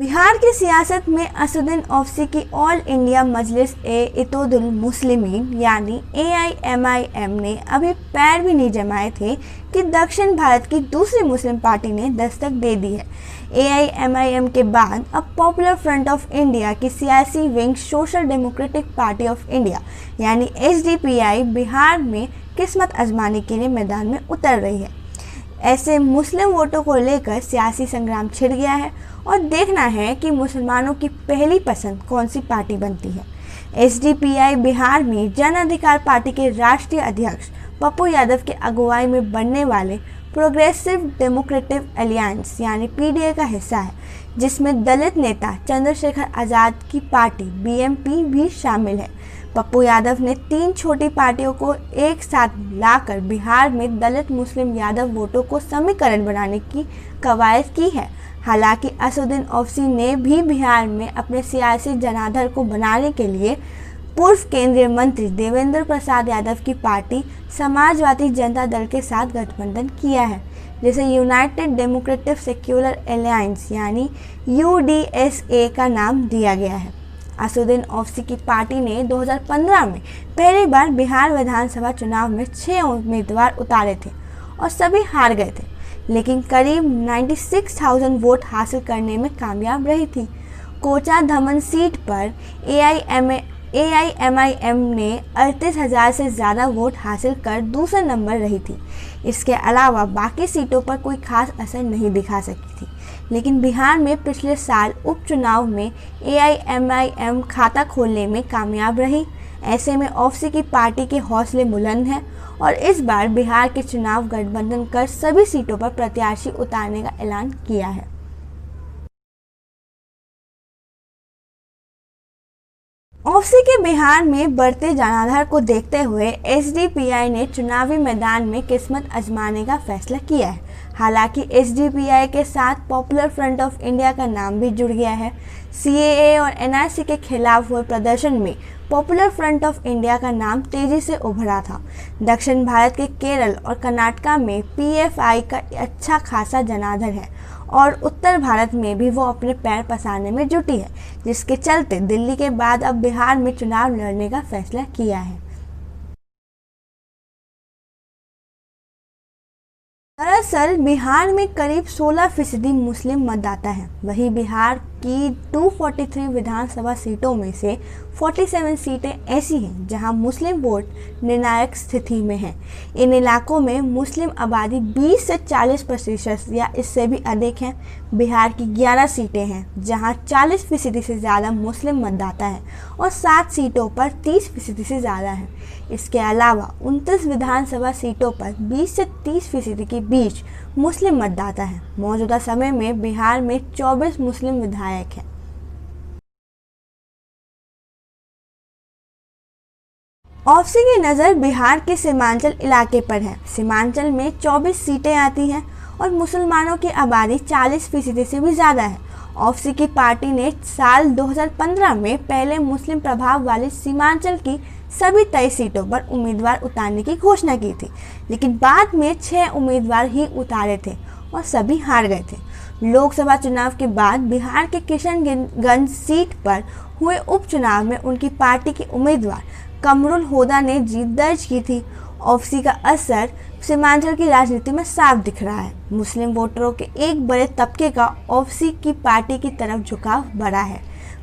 बिहार की सियासत में असदुद्दीन ओवैसी की ऑल इंडिया मजलिस ए इत्तेहादुल मुस्लिमीन यानी AIMIM ने अभी पैर भी नहीं जमाए थे कि दक्षिण भारत की दूसरी मुस्लिम पार्टी ने दस्तक दे दी है। AIMIM के बाद अब पॉपुलर फ्रंट ऑफ इंडिया की सियासी wing social democratic party of India यानी SDPI बिहार में किस्मत आजमाने के लिए मैदान में उतर रही है। ऐसे मुस्लिम वोटों को लेकर सियासी संग्राम छिड़ गया है और देखना है कि मुसलमानों की पहली पसंद कौन सी पार्टी बनती है। SDPI बिहार में जन अधिकार पार्टी के राष्ट्रीय अध्यक्ष पप्पू यादव की अगुवाई में बनने वाले प्रोग्रेसिव डेमोक्रेटिक अलायंस यानी PDA का हिस्सा है, जिसमें दलित नेता चंद्रशेखर आज़ाद की पार्टी BMP भी शामिल है। पप्पू यादव ने 3 छोटी पार्टियों को एक साथ लाकर बिहार में दलित मुस्लिम यादव वोटों को समीकरण बनाने की कवायद की है। हालांकि असदुद्दीन ओवैसी ने भी बिहार में अपने सियासी जनाधार को बनाने के लिए पूर्व केंद्रीय मंत्री देवेंद्र प्रसाद यादव की पार्टी समाजवादी जनता दल के साथ गठबंधन किया है, जिसे यूनाइटेड डेमोक्रेटिक सेक्युलर अलायंस यानी UDSA का नाम दिया गया है। असदुद्दीन ओवैसी की पार्टी ने 2015 में पहली बार बिहार विधानसभा चुनाव में 6 उम्मीदवार उतारे थे और सभी हार गए थे, लेकिन करीब 96,000 वोट हासिल करने में कामयाब रही थी। कोचा धमन सीट पर AIMIM ने 38,000 से ज़्यादा वोट हासिल कर दूसरे नंबर रही थी। इसके अलावा बाकी सीटों पर कोई खास असर नहीं दिखा सकी थी, लेकिन बिहार में पिछले साल उपचुनाव में AIMIM खाता खोलने में कामयाब रही। ऐसे में ओवैसी की पार्टी के हौसले बुलंद हैं और इस बार बिहार के चुनाव गठबंधन कर सभी सीटों पर प्रत्याशी उतारने का ऐलान किया है। ओवैसी के बिहार में बढ़ते जनाधार को देखते हुए SDPI ने चुनावी मैदान में किस्मत आजमाने का फैसला किया है। हालांकि SDPI के साथ पॉपुलर फ्रंट ऑफ इंडिया का नाम भी जुड़ गया है। CAA और NRC के खिलाफ हुए प्रदर्शन में पॉपुलर फ्रंट ऑफ इंडिया का नाम तेजी से उभरा था। दक्षिण भारत के केरल और कर्नाटका में PFI का अच्छा खासा जनाधार है और उत्तर भारत में भी वो अपने पैर पसारने में जुटी है, जिसके चलते दिल्ली के बाद अब बिहार में चुनाव लड़ने का फैसला किया है। दरअसल बिहार में करीब 16% मुस्लिम मतदाता हैं। वहीं बिहार की 243 विधानसभा सीटों में से 47 सीटें ऐसी हैं जहां मुस्लिम वोट निर्णायक स्थिति में हैं। इन इलाकों में मुस्लिम आबादी 20 से 40% या इससे भी अधिक हैं। बिहार की 11 सीटें हैं जहां 40% से ज़्यादा मुस्लिम मतदाता हैं और 7 सीटों पर 30% से ज़्यादा हैं। इसके अलावा 29 विधानसभा सीटों पर 20 से 30% के बीच मुस्लिम मतदाता हैं। मौजूदा समय में बिहार में 24 मुस्लिम विधायक हैं। ओवैसी की नज़र बिहार के सीमांचल इलाके पर है। सीमांचल में 24 सीटें आती हैं और मुसलमानों की आबादी 40% से भी ज़्यादा है। ओवैसी की पार्टी ने साल 2015 में पहले मुस्लिम प्रभाव वाली सीमांचल की सभी तय सीटों पर उम्मीदवार उतारने की घोषणा की थी, लेकिन बाद में 6 उम्मीदवार ही उतारे थे और सभी हार गए थे। लोकसभा चुनाव के बाद बिहार के किशनगंज सीट पर हुए उपचुनाव में उनकी पार्टी के उम्मीदवार कमरुल होदा ने जीत दर्ज की थी। ओवैसी का असर सीमांचल की राजनीति में साफ दिख रहा है। मुस्लिम वोटरों के एक बड़े तबके का ओवैसी की पार्टी की तरफ झुकाव बढ़ा है।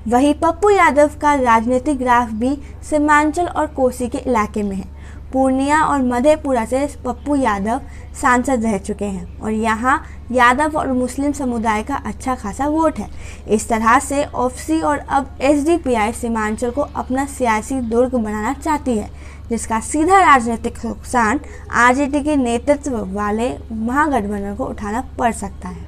वहीं पप्पू यादव का राजनीतिक ग्राफ भी सीमांचल और कोसी के इलाके में है। पूर्णिया और मधेपुरा से पप्पू यादव सांसद रह चुके हैं और यहाँ यादव और मुस्लिम समुदाय का अच्छा खासा वोट है। इस तरह से ओवैसी और अब SDPI सीमांचल को अपना सियासी दुर्ग बनाना चाहती है, जिसका सीधा राजनीतिक नुकसान RJD के नेतृत्व वाले महागठबंधन को उठाना पड़ सकता है।